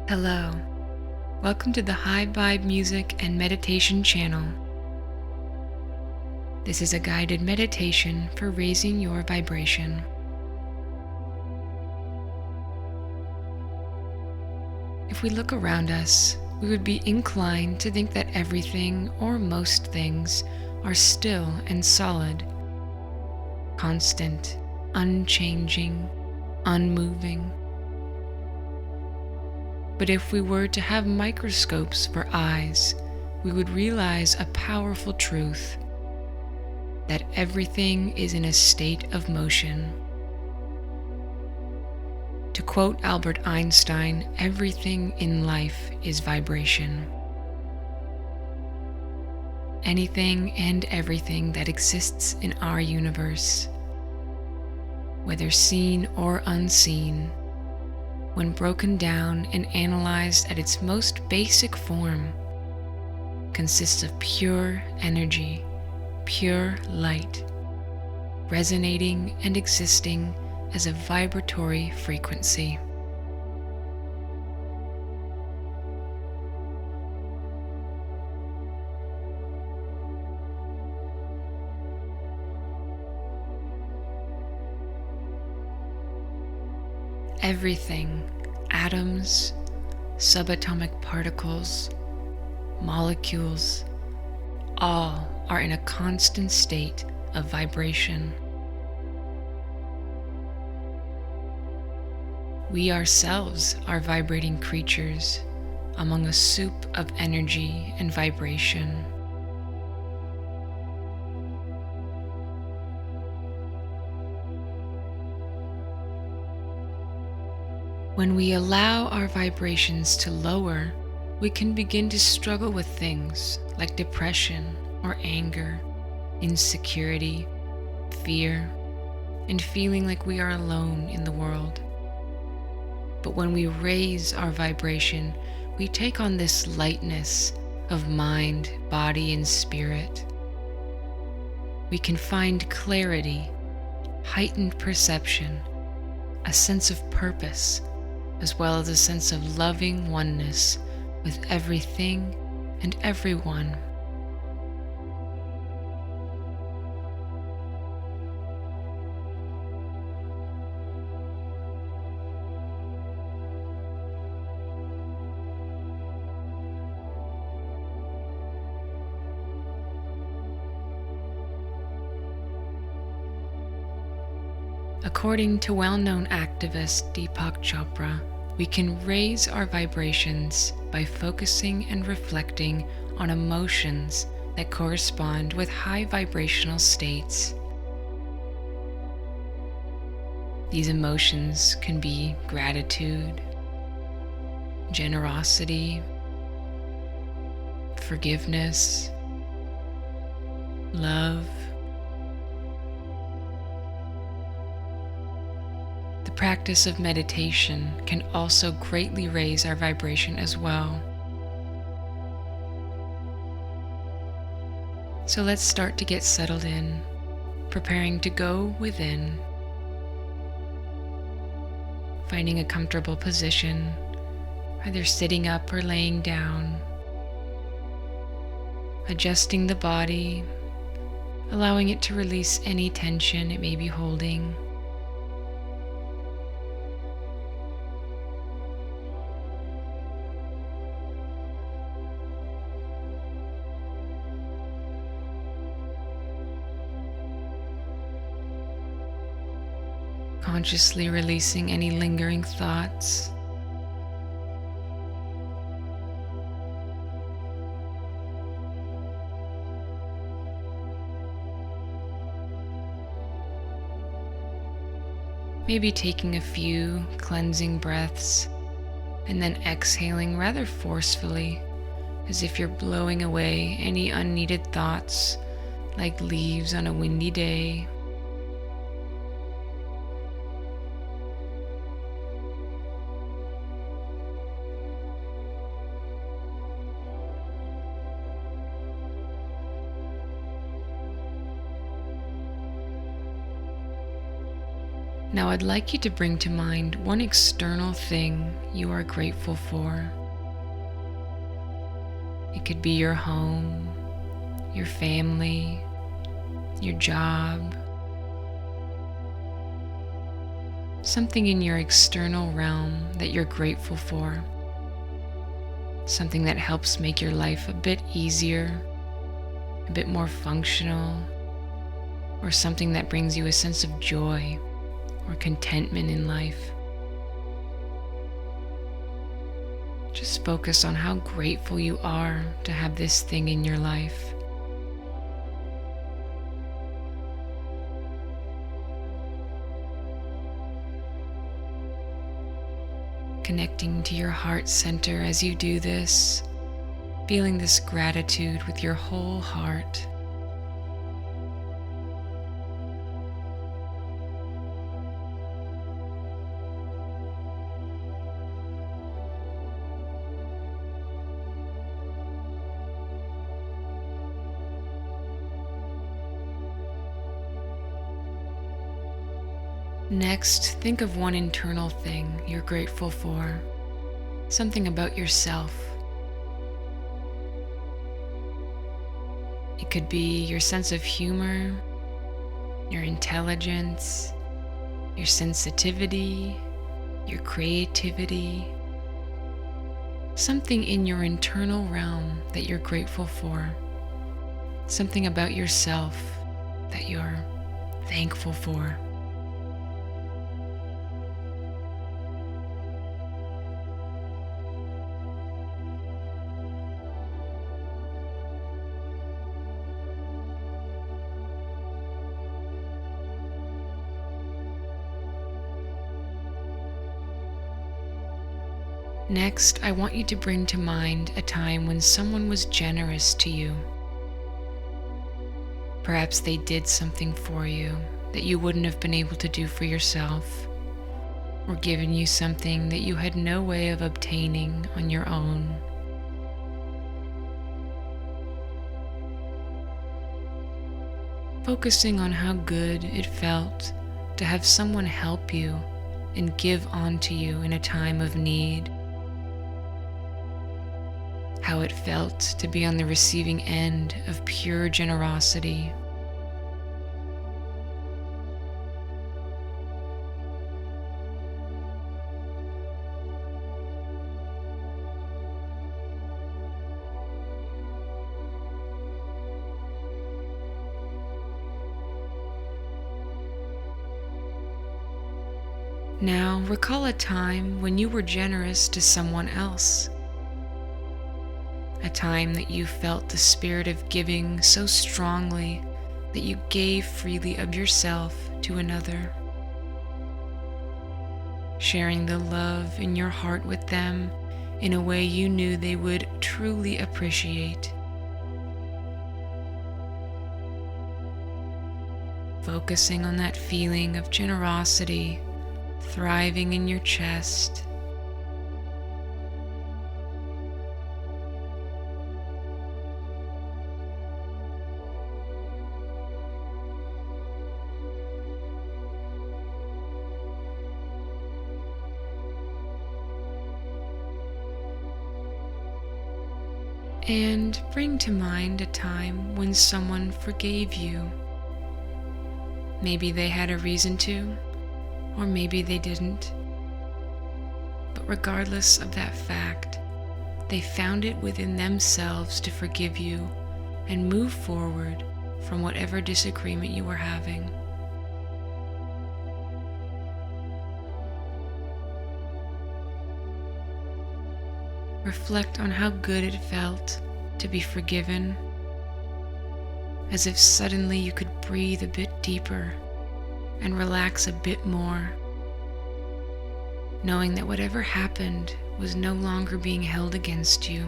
Hello, welcome to the High Vibe Music and Meditation channel. This is a guided meditation for raising your vibration. If we look around us, we would be inclined to think that everything or most things are still and solid, constant, unchanging, unmoving. But if we were to have microscopes for eyes, we would realize a powerful truth: that everything is in a state of motion. To quote Albert Einstein, everything in life is vibration. Anything and everything that exists in our universe, whether seen or unseen, when broken down and analyzed at its most basic form, consists of pure energy, pure light, resonating and existing as a vibratory frequency. Everything, atoms, subatomic particles, molecules, all are in a constant state of vibration. We ourselves are vibrating creatures among a soup of energy and vibration. When we allow our vibrations to lower, we can begin to struggle with things like depression or anger, insecurity, fear, and feeling like we are alone in the world. But when we raise our vibration, we take on this lightness of mind, body, and spirit. We can find clarity, heightened perception, a sense of purpose, as well as a sense of loving oneness with everything and everyone. According to well-known activist Deepak Chopra, we can raise our vibrations by focusing and reflecting on emotions that correspond with high vibrational states. These emotions can be gratitude, generosity, forgiveness, love. The practice of meditation can also greatly raise our vibration as well. So let's start to get settled in, preparing to go within, finding a comfortable position, either sitting up or laying down, adjusting the body, allowing it to release any tension it may be holding. Consciously releasing any lingering thoughts. Maybe taking a few cleansing breaths and then exhaling rather forcefully, as if you're blowing away any unneeded thoughts like leaves on a windy day. Now, I'd like you to bring to mind one external thing you are grateful for. It could be your home, your family, your job, something in your external realm that you're grateful for, something that helps make your life a bit easier, a bit more functional, or something that brings you a sense of joy or contentment in life. Just focus on how grateful you are to have this thing in your life. Connecting to your heart center as you do this, feeling this gratitude with your whole heart. Next, think of one internal thing you're grateful for, something about yourself. It could be your sense of humor, your intelligence, your sensitivity, your creativity, something in your internal realm that you're grateful for, something about yourself that you're thankful for. Next, I want you to bring to mind a time when someone was generous to you. Perhaps they did something for you that you wouldn't have been able to do for yourself, or given you something that you had no way of obtaining on your own. Focusing on how good it felt to have someone help you and give onto you in a time of need. How it felt to be on the receiving end of pure generosity. Now, recall a time when you were generous to someone else. A time that you felt the spirit of giving so strongly that you gave freely of yourself to another, sharing the love in your heart with them in a way you knew they would truly appreciate. Focusing on that feeling of generosity thriving in your chest. And bring to mind a time when someone forgave you. Maybe they had a reason to, or maybe they didn't. But regardless of that fact, they found it within themselves to forgive you and move forward from whatever disagreement you were having. Reflect on how good it felt to be forgiven, as if suddenly you could breathe a bit deeper and relax a bit more, knowing that whatever happened was no longer being held against you.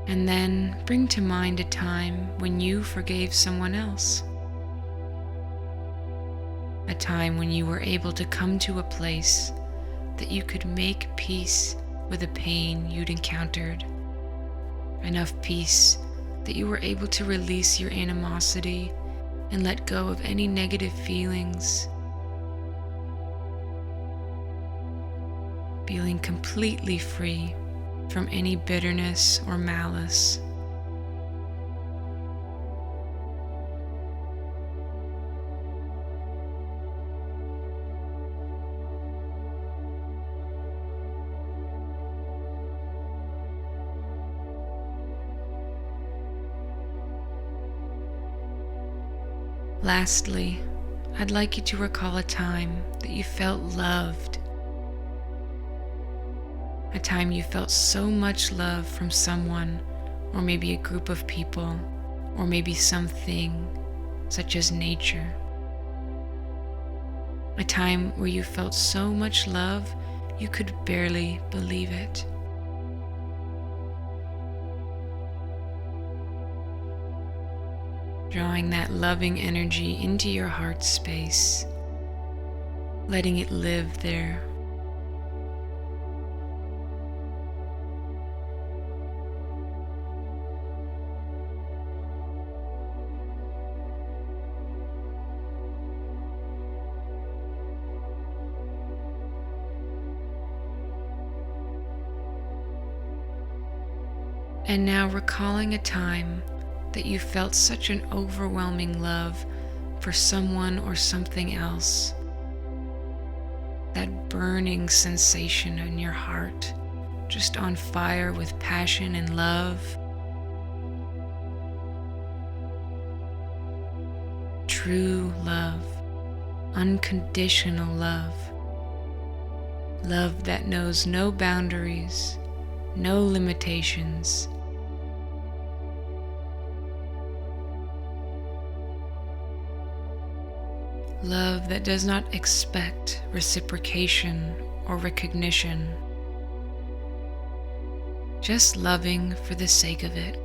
And then bring to mind a time when you forgave someone else. time when you were able to come to a place that you could make peace with the pain you'd encountered. Enough peace that you were able to release your animosity and let go of any negative feelings, feeling completely free from any bitterness or malice. Lastly, I'd like you to recall a time that you felt loved. A time you felt so much love from someone, or maybe a group of people, or maybe something, such as nature. A time where you felt so much love you could barely believe it. Drawing that loving energy into your heart space, letting it live there. And now recalling a time that you felt such an overwhelming love for someone or something else. That burning sensation in your heart, just on fire with passion and love. True love, unconditional love. Love that knows no boundaries, no limitations. Love that does not expect reciprocation or recognition. Just loving for the sake of it.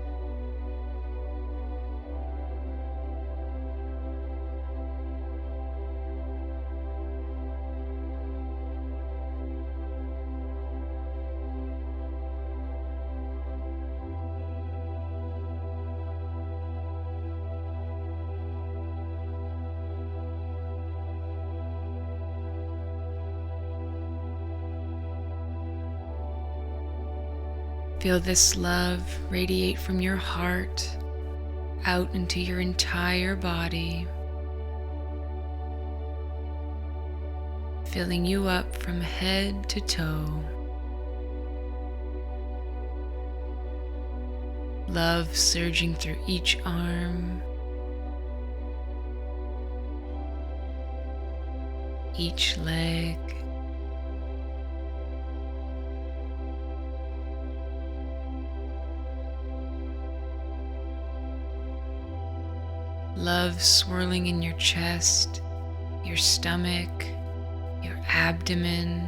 Feel this love radiate from your heart out into your entire body, filling you up from head to toe. Love surging through each arm, each leg, love swirling in your chest, your stomach, your abdomen.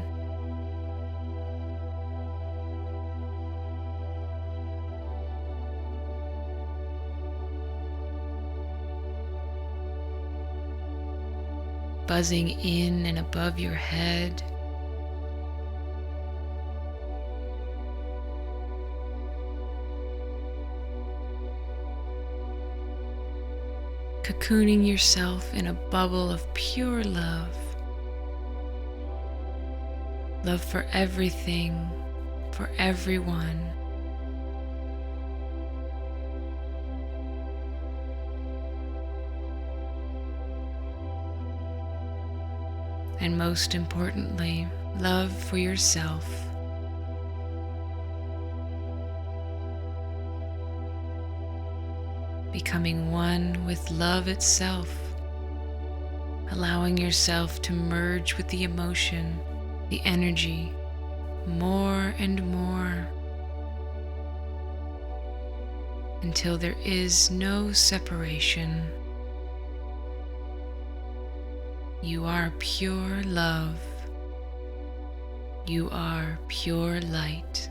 Buzzing in and above your head. Cocooning yourself in a bubble of pure love. Love for everything, for everyone. And most importantly, love for yourself. Becoming one with love itself, allowing yourself to merge with the emotion, the energy, more and more, until there is no separation. You are pure love. You are pure light.